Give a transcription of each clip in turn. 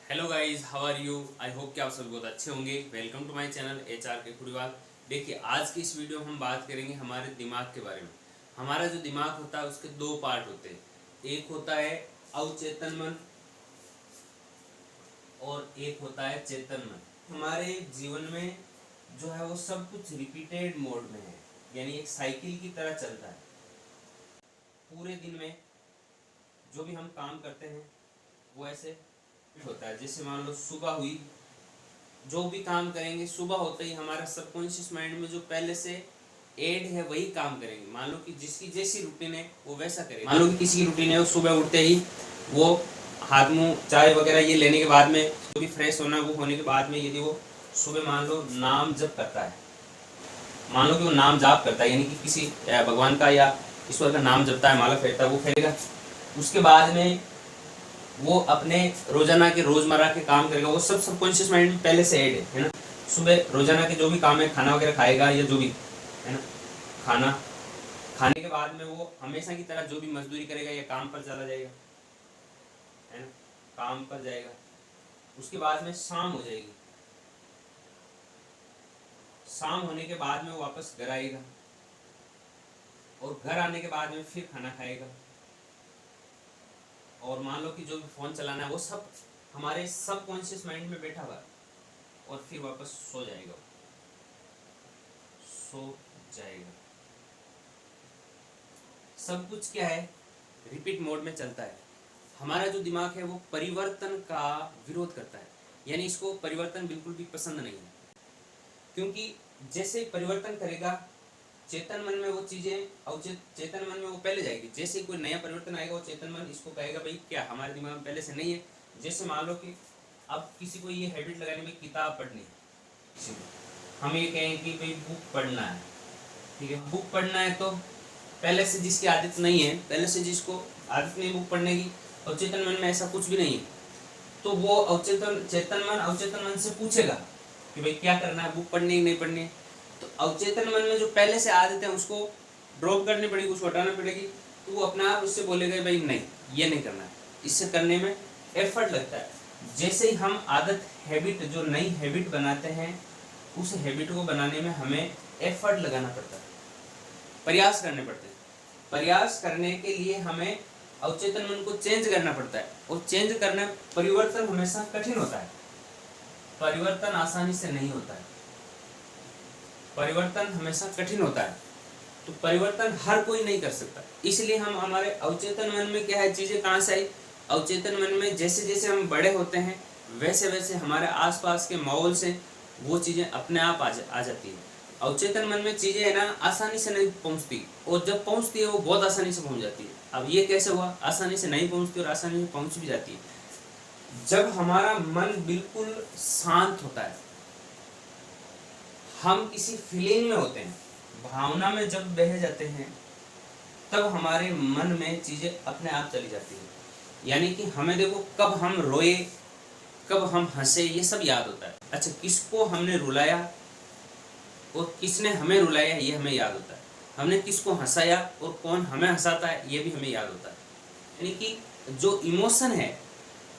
Hello guys, how are you. I hope कि आप सब बहुत अच्छे होंगे। Welcome to my channel HR के खुड़ीवाल। देखिए, आज की इस वीडियो में हम बात करेंगे हमारे दिमाग के बारे में। हमारा जो दिमाग होता है उसके दो पार्ट होते हैं। एक होता है अवचेतन मन और एक होता है चेतन मन। हमारे जीवन में जो है वो सब कुछ रिपीटेड मोड में है, यानी एक साइकिल की तरह चलता है। पूरे दिन में जो भी हम काम करते हैं वो ऐसे होता है। जैसे मान लो सुबह हुई, जो भी काम करेंगे सुबह होते ही हमारा सबकॉन्शियस माइंड में जो पहले से एड है वही काम करेंगे। मान लो कि जिसकी जैसी रूटीन है वो वैसा करेगा। मान लो कि किसी की रूटीन है वो सुबह उठते ही वो हाथ मुंह चाय वगैरह ये लेने के बाद में जो भी फ्रेश होना वो होने के बाद में यदि वो सुबह मान लो नाम जप करता है, मान लो कि वो नाम जाप करता है, यानी कि किसी भगवान का या ईश्वर का नाम जपता है, माला फेरता है, वो फेरेगा। उसके बाद में वो अपने रोजाना के रोजमर्रा के काम करेगा। वो सब सबकॉन्शियस माइंड में पहले से ऐड है ना। सुबह रोजाना के जो भी काम है, खाना वगैरह खाएगा या जो भी है ना, खाना खाने के बाद में वो हमेशा की तरह जो भी मजदूरी करेगा या काम पर चला जाएगा, है ना, काम पर जाएगा। उसके बाद में शाम हो जाएगी, शाम होने के बाद में वो वापस घर आएगा और घर आने के बाद में फिर खाना खाएगा। और मान लो कि जो भी फोन चलाना है वो सब हमारे सबकॉन्शियस माइंड में बैठा हुआ है और फिर वापस सो जाएगा, सो जाएगा। सब कुछ क्या है, रिपीट मोड में चलता है। हमारा जो दिमाग है वो परिवर्तन का विरोध करता है, यानी इसको परिवर्तन बिल्कुल भी पसंद नहीं है। क्योंकि जैसे परिवर्तन करेगा चेतन मन में वो चीजें चेतन मन में वो पहले जाएगी। जैसे कोई नया परिवर्तन आएगा वो चेतन मन इसको कहेगा भाई क्या हमारे दिमाग में पहले से नहीं है। जैसे मान लो कि अब किसी को ये हैबिट लगाने में किताब पढ़नी है, हम ये कहें कि भाई बुक पढ़ना है, ठीक है, बुक पढ़ना है, तो पहले से जिसकी आदत नहीं है, पहले से जिसको आदत नहीं बुक पढ़ने की, और चेतन मन में ऐसा कुछ भी नहीं है, तो वो चेतन मन से पूछेगा कि भाई क्या करना है, बुक पढ़नी है नहीं पढ़नी है। तो अवचेतन मन में जो पहले से आदत है उसको ड्रॉप करनी पड़ेगी, उसको हटाना पड़ेगी। तो वो अपना आप उससे बोलेगा भाई नहीं, ये नहीं करना है। इससे करने में एफर्ट लगता है। जैसे ही हम आदत हैबिट जो नई हैबिट बनाते हैं, उस हैबिट को बनाने में हमें एफर्ट लगाना पड़ता है, प्रयास करने पड़ते हैं। प्रयास करने के लिए हमें अवचेतन मन को चेंज करना पड़ता है, और चेंज करना, परिवर्तन हमेशा कठिन होता है, परिवर्तन आसानी से नहीं होता है, परिवर्तन हमेशा कठिन होता है। तो परिवर्तन हर कोई नहीं कर सकता। इसलिए हम हमारे अवचेतन मन में क्या है, चीजें कहाँ से आई, अवचेतन मन में जैसे जैसे हम बड़े होते हैं वैसे वैसे हमारे आसपास के माहौल से वो चीजें अपने आप आ जाती है। अवचेतन मन में चीजें है ना आसानी से नहीं पहुंचती, और जब पहुंचती है वो बहुत आसानी से पहुंच जाती है। अब ये कैसे हुआ, आसानी से नहीं पहुंचती और आसानी से पहुंच भी जाती है। जब हमारा मन बिल्कुल शांत होता है, हम किसी फीलिंग में होते हैं, भावना में जब बह जाते हैं, तब हमारे मन में चीजें अपने आप चली जाती है। यानी कि हमें देखो, कब हम रोए, कब हम हंसे, ये सब याद होता है। अच्छा, किसको हमने रुलाया और किसने हमें रुलाया ये हमें याद होता है। हमने किसको हंसाया और कौन हमें हंसाता है ये भी हमें याद होता है। यानी कि जो इमोशन है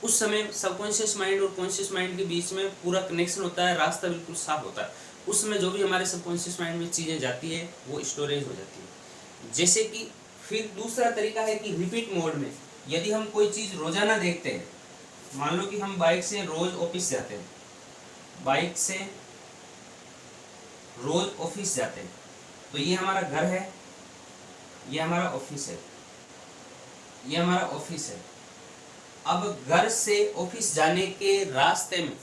उस समय सबकॉन्शियस माइंड और कॉन्शियस माइंड के बीच में पूरा कनेक्शन होता है, रास्ता बिल्कुल साफ होता है। उस समय जो भी हमारे सबकॉन्शियस माइंड में चीज़ें जाती है वो स्टोरेज हो जाती है। जैसे कि फिर दूसरा तरीका है कि रिपीट मोड में, यदि हम कोई चीज़ रोजाना देखते हैं, मान लो कि हम बाइक से रोज ऑफिस जाते हैं, बाइक से रोज ऑफिस जाते हैं, तो ये हमारा घर है, ये हमारा ऑफिस है, ये हमारा ऑफिस है। अब घर से ऑफिस जाने के रास्ते में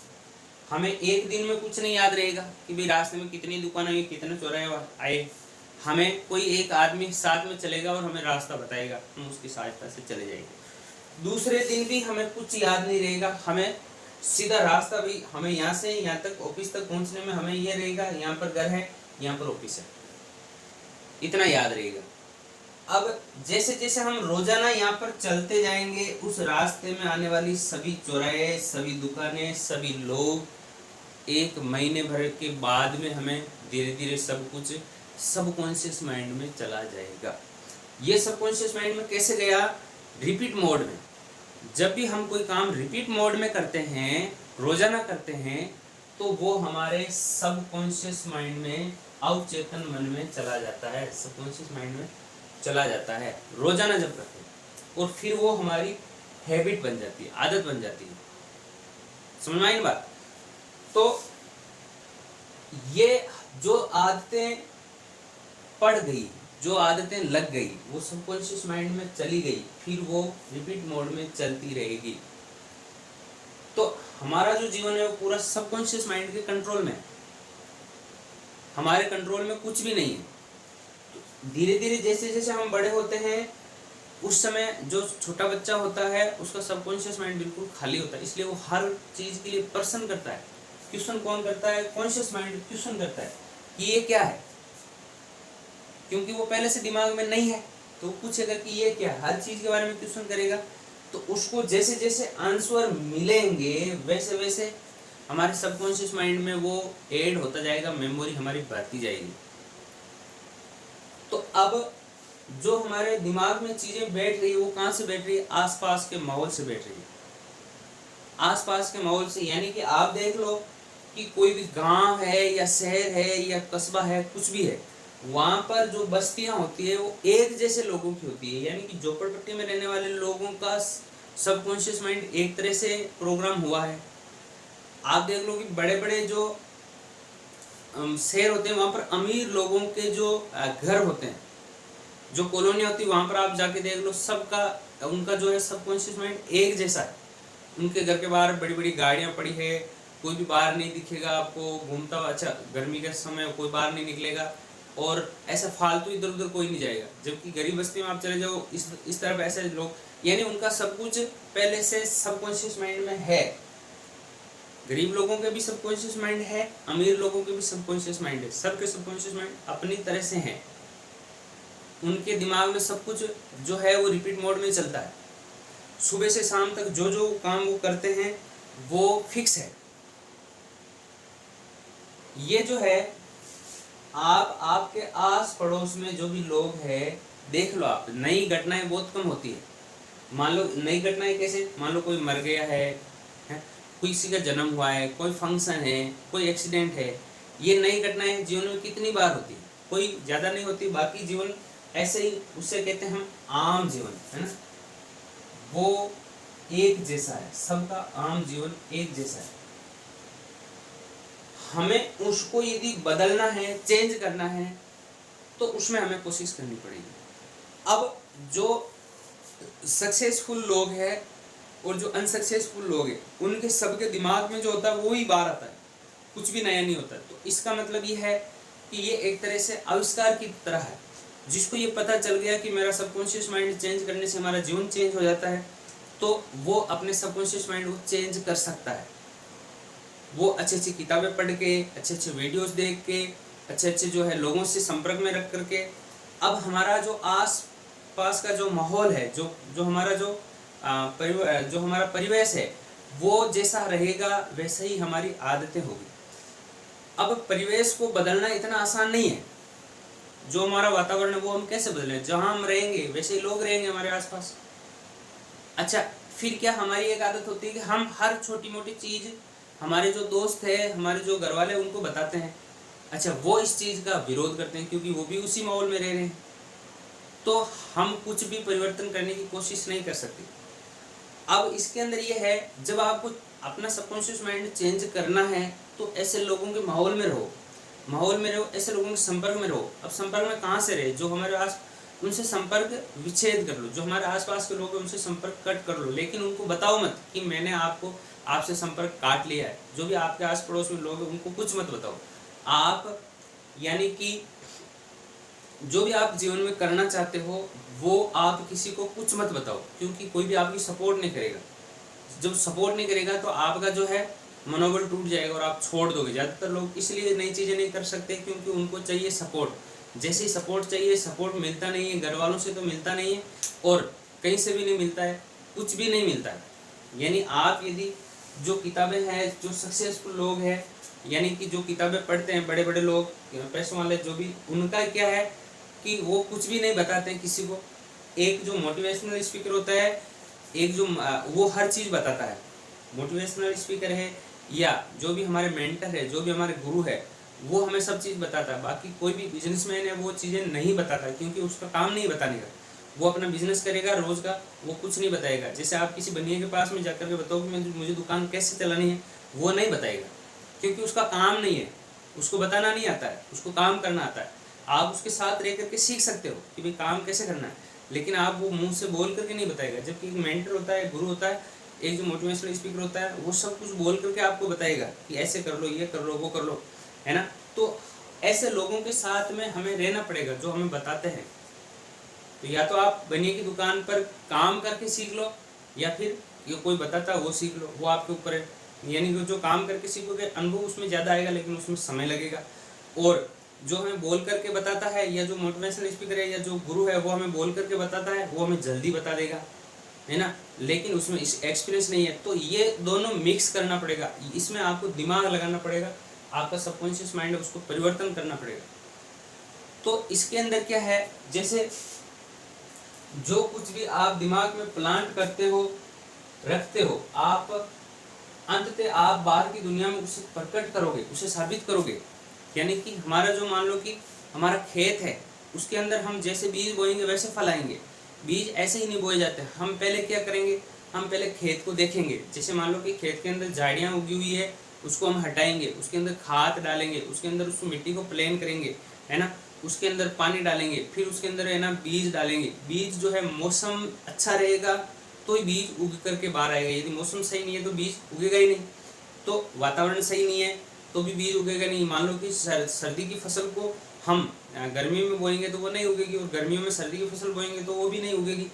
हमें एक दिन में कुछ नहीं याद रहेगा कि भाई रास्ते में कितनी दुकान आई, कितने चौराहे आए। हमें कोई एक आदमी साथ में चलेगा और हमें रास्ता बताएगा, हम उसकी सहायता से चले जाएंगे। दूसरे दिन भी हमें कुछ याद नहीं रहेगा, हमें सीधा रास्ता भी, हमें यहाँ से यहाँ तक ऑफिस तक पहुँचने में हमें ये रहेगा, यहाँ पर घर है, यहाँ पर ऑफिस है, इतना याद रहेगा। अब जैसे जैसे हम रोजाना यहाँ पर चलते जाएंगे, उस रास्ते में आने वाली सभी चौराहे, सभी दुकानें, सभी लोग, एक महीने भर के बाद में हमें धीरे धीरे सब कुछ सबकॉन्शियस माइंड में चला जाएगा। ये सबकॉन्शियस माइंड में कैसे गया, रिपीट मोड में। जब भी हम कोई काम रिपीट मोड में करते हैं, रोजाना करते हैं, तो वो हमारे सबकॉन्शियस माइंड में, अवचेतन मन में चला जाता है, सबकॉन्शियस माइंड में चला जाता है रोजाना जब करते हैं, और फिर वो हमारी हैबिट बन जाती है, आदत बन जाती है। समझ में आई बात? तो ये जो आदतें पड़ गई, जो आदतें लग गई, वो सबकॉन्शियस माइंड में चली गई, फिर वो रिपीट मोड में चलती रहेगी। तो हमारा जो जीवन है वो पूरा सबकॉन्शियस माइंड के कंट्रोल में है, हमारे कंट्रोल में कुछ भी नहीं है। धीरे धीरे जैसे जैसे हम बड़े होते हैं, उस समय जो छोटा बच्चा होता है उसका सबकॉन्शियस माइंड बिल्कुल खाली होता है, इसलिए वो हर चीज के लिए प्रश्न करता है। क्वेश्चन कौन करता है? कॉन्शियस माइंड क्वेश्चन करता है कि ये क्या है, क्योंकि वो पहले से दिमाग में नहीं है, तो वो पूछेगा कि ये क्या है, हर चीज के बारे में क्वेश्चन करेगा। तो उसको जैसे जैसे आंसर मिलेंगे वैसे वैसे हमारे सबकॉन्शियस माइंड में वो ऐड होता जाएगा, मेमोरी हमारी बढ़ती जाएगी। तो अब जो हमारे दिमाग में चीजें बैठ रही है वो कहाँ से बैठ रही है? आसपास के माहौल से बैठ रही है, आसपास के माहौल से। यानी कि आप देख लो कि कोई भी गांव है या शहर है या कस्बा है, कुछ भी है, वहां पर जो बस्तियां होती है वो एक जैसे लोगों की होती है। यानी कि झोपड़पट्टी में रहने वाले लोगों का सबकॉन्शियस माइंड एक तरह से प्रोग्राम हुआ है। आप देख लो कि बड़े बड़े जो शहर होते हैं वहां पर अमीर लोगों के जो घर होते हैं, जो कॉलोनी होती है, वहां पर आप जाके देख लो, सबका उनका जो है सबकॉन्शियस माइंड एक जैसा है। उनके घर के बाहर बड़ी बड़ी गाड़ियां पड़ी है, कोई भी बाहर नहीं दिखेगा आपको घूमता हुआ। अच्छा, गर्मी के समय कोई बाहर नहीं निकलेगा, और ऐसा फालतू इधर उधर कोई नहीं जाएगा। जबकि गरीब बस्ती में आप चले जाओ, इस तरफ ऐसे लोग, यानी उनका सब कुछ पहले से सबकॉन्शियस माइंड में है। गरीब लोगों के भी सबकॉन्शियस माइंड है, अमीर लोगों के भी सबकॉन्शियस माइंड है, सबके सबकॉन्शियस माइंड अपनी तरह से है। उनके दिमाग में सब कुछ जो है वो रिपीट मोड में चलता है। सुबह से शाम तक जो जो काम वो करते हैं वो फिक्स है। ये जो है, आप आपके आस पड़ोस में जो भी लोग हैं देख लो, आप नई घटनाएं बहुत कम होती है। मान लो नई घटनाएं कैसे, मान लो कोई मर गया है, कोई किसी का जन्म हुआ है, कोई फंक्शन है, कोई एक्सीडेंट है, ये नई घटनाएं जीवन में कितनी बार होती है? कोई ज्यादा नहीं होती। बाकी जीवन ऐसे ही, उससे कहते हैं हम आम जीवन, है ना, वो एक जैसा है, सबका आम जीवन एक जैसा है। हमें उसको यदि बदलना है, चेंज करना है, तो उसमें हमें कोशिश करनी पड़ेगी। अब जो सक्सेसफुल लोग हैं और जो अनसक्सेसफुल लोग हैं, उनके सबके दिमाग में जो होता है वो ही बाहर आता है, कुछ भी नया नहीं होता। तो इसका मतलब ये है कि ये एक तरह से आविष्कार की तरह है। जिसको ये पता चल गया कि मेरा सबकॉन्शियस माइंड चेंज करने से हमारा जीवन चेंज हो जाता है, तो वो अपने सबकॉन्शियस माइंड को चेंज कर सकता है। वो अच्छी अच्छी किताबें पढ़ के, अच्छे अच्छे वीडियोस देख के, अच्छे अच्छे जो है लोगों से संपर्क में रख करके, अब हमारा जो आस पास का जो माहौल है, जो हमारा जो हमारा परिवेश है, वो जैसा रहेगा वैसे ही हमारी आदतें होगी। अब परिवेश को बदलना इतना आसान नहीं है। जो हमारा वातावरण है वो हम कैसे बदलें? जहां हम रहेंगे वैसे ही लोग रहेंगे हमारे आसपास। अच्छा, फिर क्या हमारी एक आदत होती है कि हम हर छोटी मोटी चीज हमारे जो दोस्त है, हमारे जो घर वाले, उनको बताते हैं। अच्छा, वो इस चीज का विरोध करते हैं क्योंकि वो भी उसी माहौल में रह रहे हैं। तो हम कुछ भी परिवर्तन करने की कोशिश नहीं कर सकते। अब इसके अंदर ये है, जब आपको अपना सबकॉन्शियस माइंड चेंज करना है तो ऐसे लोगों के माहौल में रहो, ऐसे लोगों के संपर्क में रहो। अब संपर्क में कहाँ से रहे? जो हमारे आस, उनसे संपर्क विच्छेद कर लो। जो हमारे आसपास के लोग हैं उनसे संपर्क कट कर लो, लेकिन उनको बताओ मत कि मैंने आपसे संपर्क काट लिया है। जो भी आपके आस पड़ोस में लोग हैं उनको कुछ मत बताओ आप, यानी कि जो भी आप जीवन में करना चाहते हो वो आप किसी को कुछ मत बताओ, क्योंकि कोई भी आपकी सपोर्ट नहीं करेगा। जब सपोर्ट नहीं करेगा तो आपका जो है मनोबल टूट जाएगा और आप छोड़ दोगे। ज़्यादातर लोग इसलिए नई चीज़ें नहीं कर सकते क्योंकि उनको चाहिए सपोर्ट। जैसे ही सपोर्ट चाहिए, सपोर्ट मिलता नहीं है, घर वालों से तो मिलता नहीं है और कहीं से भी नहीं मिलता है, कुछ भी नहीं मिलता है। यानी आप यदि जो किताबें हैं, जो सक्सेसफुल लोग हैं, यानी कि जो किताबें पढ़ते हैं बड़े बड़े लोग, पैसों वाले, जो भी, उनका क्या है कि वो कुछ भी नहीं बताते हैं किसी को। एक जो मोटिवेशनल स्पीकर होता है, एक जो वो हर चीज़ बताता है। मोटिवेशनल स्पीकर है या जो भी हमारे मेंटर है, जो भी हमारे गुरु है, वो हमें सब चीज़ बताता है। बाकी कोई भी बिजनेसमैन है वो चीज़ें नहीं बताता, क्योंकि उसका काम नहीं बताने का। वो अपना बिजनेस करेगा रोज़ का, वो कुछ नहीं बताएगा। जैसे आप किसी बनिए के पास में जाकर के बताओ कि मुझे दुकान कैसे चलानी है, वो नहीं बताएगा, क्योंकि उसका काम नहीं है, उसको बताना नहीं आता है, उसको काम करना आता है। आप उसके साथ रह करके सीख सकते हो कि भाई काम कैसे करना है, लेकिन आप वो मुंह से बोल करके नहीं बताएगा। जबकि एक मेंटर होता है, गुरु होता है, एक जो मोटिवेशनल स्पीकर होता है, वो सब कुछ बोल करके आपको बताएगा कि ऐसे कर लो, ये कर लो, वो कर लो, है ना। तो ऐसे लोगों के साथ में हमें रहना पड़ेगा जो हमें बताते हैं। तो या तो आप बनिए की दुकान पर काम करके सीख लो, या फिर ये कोई बताता है वो सीख लो, वो आपके ऊपर है। यानी कि जो काम करके सीखोगे अनुभव उसमें ज़्यादा आएगा, लेकिन उसमें समय लगेगा। और जो हमें बोल करके बताता है, या जो मोटिवेशनल स्पीकर है या जो गुरु है वो हमें बोल करके बताता है, वो हमें जल्दी बता देगा, है ना, लेकिन उसमें एक्सपीरियंस नहीं है। तो ये दोनों मिक्स करना पड़ेगा, इसमें आपको दिमाग लगाना पड़ेगा, आपका सबकॉन्शियस माइंड है उसको परिवर्तन करना पड़ेगा। तो इसके अंदर क्या है, जैसे जो कुछ भी आप दिमाग में प्लांट करते हो, रखते हो, आप अंततः आप बाहर की दुनिया में उसे प्रकट करोगे, उसे साबित करोगे। यानी कि हमारा जो, मान लो कि हमारा खेत है, उसके अंदर हम जैसे बीज बोएंगे वैसे फल आएंगे। बीज ऐसे ही नहीं बोए जाते। हम पहले क्या करेंगे, हम पहले खेत को देखेंगे। जैसे मान लो कि खेत के अंदर झाड़ियाँ उगी हुई है, उसको हम हटाएंगे, उसके अंदर खाद डालेंगे, उसके अंदर उस मिट्टी को प्लेन करेंगे, है ना, उसके अंदर पानी डालेंगे, फिर उसके अंदर है ना बीज डालेंगे। बीज जो है मौसम अच्छा रहेगा तो ही बीज उग करके बाहर आएगा। यदि मौसम सही नहीं है तो बीज उगेगा ही नहीं। तो वातावरण सही नहीं है तो भी बीज उगेगा नहीं। मान लो कि सर्दी की फसल को हम गर्मी में बोएंगे तो वो नहीं उगेगी, और गर्मियों में सर्दी की फसल बोएंगे तो वो भी नहीं उगेगी।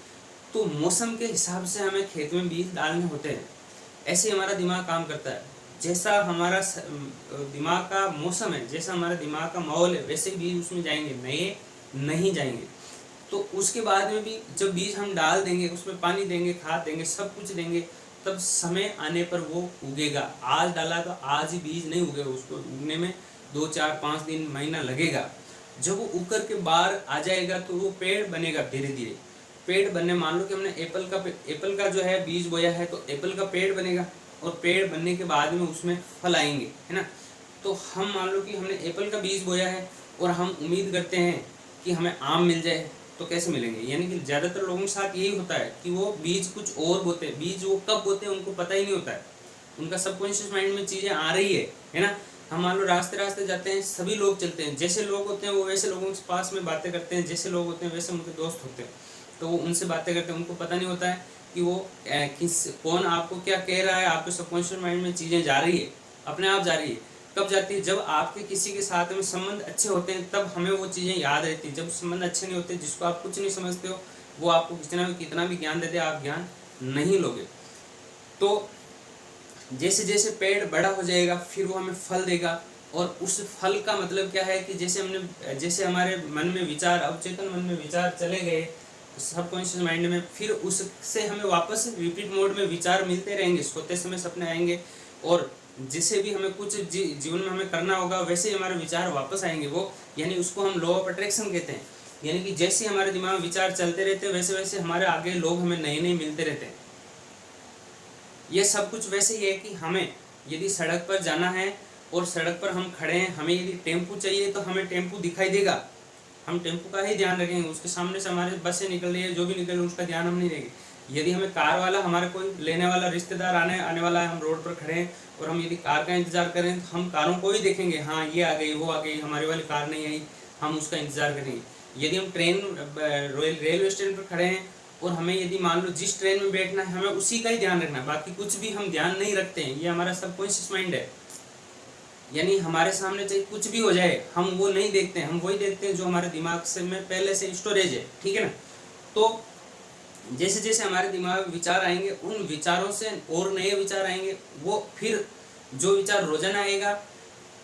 तो मौसम के हिसाब से हमें खेत में बीज डालने होते हैं। ऐसे हमारा दिमाग काम करता है। जैसा हमारा दिमाग का मौसम है, जैसा हमारा दिमाग का माहौल है, वैसे बीज उसमें जाएंगे, नए नहीं जाएंगे। तो उसके बाद में भी जब बीज हम डाल देंगे, उसमें पानी देंगे, खाद देंगे, सब कुछ देंगे, तब समय आने पर वो उगेगा। आज डाला तो आज ही बीज नहीं उगेगा, उसको उगने में 2, 4, 5 दिन, महीना लगेगा। जब वो उग कर के बाहर आ जाएगा तो वो पेड़ बनेगा। धीरे धीरे पेड़ बनने, मान लो कि हमने एप्पल का जो है बीज बोया है, तो एप्पल का पेड़ बनेगा, और पेड़ बनने के बाद में उसमें फल आएंगे, है ना। तो हम मान लो कि हमने एप्पल का बीज बोया है और हम उम्मीद करते हैं कि हमें आम मिल जाए, तो कैसे मिलेंगे। यानी कि ज़्यादातर लोगों के साथ यही होता है कि वो बीज कुछ और बोते हैं। बीज वो कब बोते हैं उनको पता ही नहीं होता है, उनका सबकॉन्शियस माइंड में चीज़ें आ रही है ना। हम मान लो रास्ते रास्ते जाते हैं, सभी लोग चलते हैं, जैसे लोग होते हैं वो वैसे लोगों के पास में बातें करते हैं, जैसे लोग होते हैं वैसे उनके दोस्त होते हैं, तो वो उनसे बातें करते हैं। उनको पता नहीं होता है कि वो कौन आपको क्या कह रहा है। आपके सबकॉन्शियस माइंड में चीज़ें जा रही है, अपने आप जा रही है। कब जाती है, जब आपके किसी के साथ में संबंध अच्छे होते हैं तब हमें वो चीज़ें याद रहती है। जब संबंध अच्छे नहीं होते, जिसको आप कुछ नहीं समझते हो, वो आपको कितना भी ज्ञान दे दे, आप ज्ञान नहीं लोगे। तो जैसे जैसे पेड़ बड़ा हो जाएगा फिर वो हमें फल देगा, और उस फल का मतलब क्या है कि जैसे हमारे मन में विचार, अवचेतन मन में विचार चले गए सबकॉन्शियस माइंड में, फिर उससे हमें वापस रिपीट मोड में विचार मिलते रहेंगे। सोते समय सपने आएंगे, और जिसे भी हमें कुछ जीवन में हमें करना होगा वैसे ही हमारे विचार वापस आएंगे। वो यानी उसको हम लॉ ऑफ अट्रैक्शन कहते हैं। यानी कि जैसे हमारे दिमाग में विचार चलते रहते हैं वैसे वैसे हमारे आगे लोग हमें नए नए मिलते रहते हैं। ये सब कुछ वैसे ही है कि हमें यदि सड़क पर जाना है और सड़क पर हम खड़े हैं, हमें यदि टेम्पू चाहिए तो हमें टेम्पू दिखाई देगा, हम टेम्पू का ही ध्यान रखेंगे। उसके सामने से हमारे बसें निकल रही है, जो भी निकल रही है उसका ध्यान हम नहीं देंगे। यदि हमें कार वाला, हमारे कोई लेने वाला रिश्तेदार आने वाला है, हम रोड पर खड़े हैं और हम यदि कार का इंतजार करें तो हम कारों को ही देखेंगे, हाँ ये आ गई, वो आ गई, हमारी वाली कार नहीं आई, हम उसका इंतजार करेंगे। यदि हम रेलवे स्टेशन पर खड़े हैं और हमें यदि मान लो जिस ट्रेन में बैठना है, हमें उसी का ही ध्यान रखना है, बाकी कुछ भी हम ध्यान नहीं रखते हैं। ये हमारा सबकॉन्शियस माइंड है। यानी हमारे सामने चाहे कुछ भी हो जाए, हम वो नहीं देखते हैं, हम वही देखते हैं जो हमारे दिमाग से में पहले से स्टोरेज है, ठीक है ना। तो जैसे जैसे हमारे दिमाग में विचार आएंगे, उन विचारों से और नए विचार आएंगे। वो फिर जो विचार रोजाना आएगा,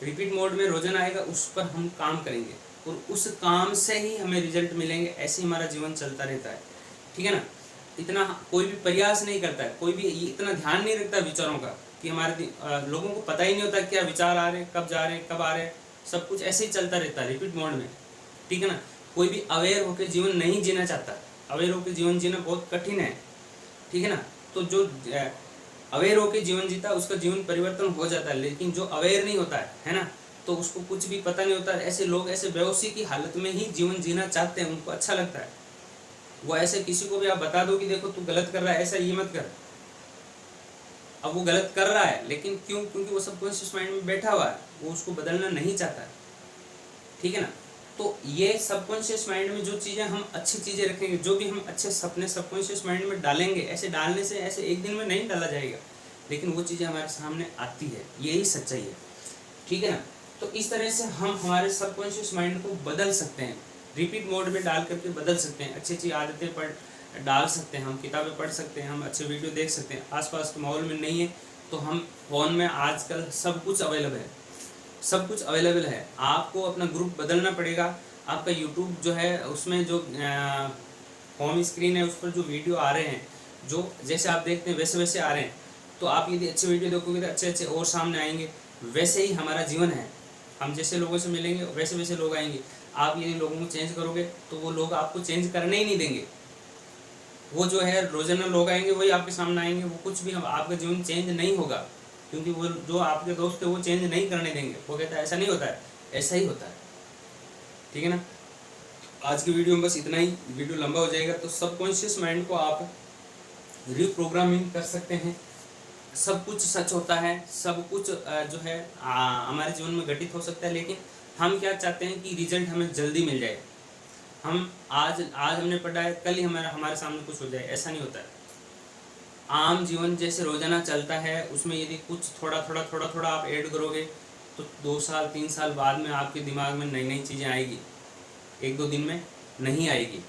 रिपीट मोड में रोजाना आएगा, उस पर हम काम करेंगे और उस काम से ही हमें रिजल्ट मिलेंगे। ऐसे ही हमारा जीवन चलता रहता है, ठीक है ना। इतना कोई भी प्रयास नहीं करता है, कोई भी इतना ध्यान नहीं रखता विचारों का, कि हमारे लोगों को पता ही नहीं होता क्या विचार आ रहे, कब जा रहे, कब आ रहे। सब कुछ ऐसे ही चलता रहता है रिपीट मोड में, ठीक है ना। कोई भी अवेयर होकर जीवन नहीं जीना चाहता। अवेयर होकर जीवन जीना बहुत कठिन है। ठीक है ना। तो जो अवेयर होकर जीवन जीता उसका जीवन परिवर्तन हो जाता है, लेकिन जो अवेयर नहीं होता है ना, तो उसको कुछ भी पता नहीं होता। ऐसे लोग ऐसे बेहोशी की हालत में ही जीवन जीना चाहते हैं, उनको अच्छा लगता है। वो ऐसे किसी को भी आप बता दो कि देखो तू गलत कर रहा है, ऐसा ये मत कर। अब वो गलत कर रहा है, लेकिन क्यों? क्योंकि वो सबकॉन्शियस माइंड में बैठा हुआ है, वो उसको बदलना नहीं चाहता है, ठीक है ना। तो ये सबकॉन्शियस माइंड में जो चीज़ें हम अच्छी चीज़ें रखेंगे, जो भी हम अच्छे सपने सबकॉन्शियस माइंड में डालेंगे, ऐसे डालने से ऐसे एक दिन में नहीं डाला जाएगा, लेकिन वो चीज़ें हमारे सामने आती है, यही सच्चाई है, ठीक है ना। तो इस तरह से हम हमारे सबकॉन्शियस माइंड को बदल सकते हैं, रिपीट मोड में डाल करके बदल सकते हैं, अच्छी अच्छी आदतें पर डाल सकते हैं, हम किताबें पढ़ सकते हैं, हम अच्छे वीडियो देख सकते हैं। आसपास के माहौल में नहीं है तो हम फ़ोन में आजकल सब कुछ अवेलेबल है, सब कुछ अवेलेबल है। आपको अपना ग्रुप बदलना पड़ेगा। आपका यूट्यूब जो है उसमें जो होम स्क्रीन है उस पर जो वीडियो आ रहे हैं, जो जैसे आप देखते हैं वैसे वैसे आ रहे हैं, तो आप यदि अच्छे वीडियो देखोगे तो अच्छे अच्छे और सामने आएंगे। वैसे ही हमारा जीवन है, हम जैसे लोगों से मिलेंगे वैसे वैसे लोग आएंगे। आप यदि लोगों को चेंज करोगे तो वो लोग आपको चेंज करने ही नहीं देंगे। वो जो है रोजाना लोग आएंगे वही आपके सामने आएंगे, वो कुछ भी आपका जीवन चेंज नहीं होगा, क्योंकि वो जो आपके दोस्त है वो चेंज नहीं करने देंगे। वो कहता है ऐसा नहीं होता है, ऐसा ही होता है, ठीक है ना। आज की वीडियो में बस इतना ही, वीडियो लंबा हो जाएगा। तो सबकॉन्शियस माइंड को आप रिप्रोग्रामिंग कर सकते हैं। सब कुछ सच होता है, सब कुछ जो है हमारे जीवन में घटित हो सकता है, लेकिन हम क्या चाहते हैं कि रिजल्ट हमें जल्दी मिल जाए। हम आज हमने पढ़ा है, कल ही हमारे सामने कुछ हो जाए, ऐसा नहीं होता है। आम जीवन जैसे रोजाना चलता है, उसमें यदि कुछ थोड़ा थोड़ा आप ऐड करोगे तो 2 साल 3 साल बाद में आपके दिमाग में नई नई चीज़ें आएगी, 1-2 दिन में नहीं आएगी।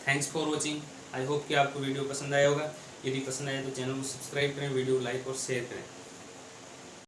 Thanks for watching. I hope कि आपको वीडियो पसंद आया होगा। यदि पसंद आए तो चैनल को सब्सक्राइब करें, वीडियो लाइक और शेयर करें।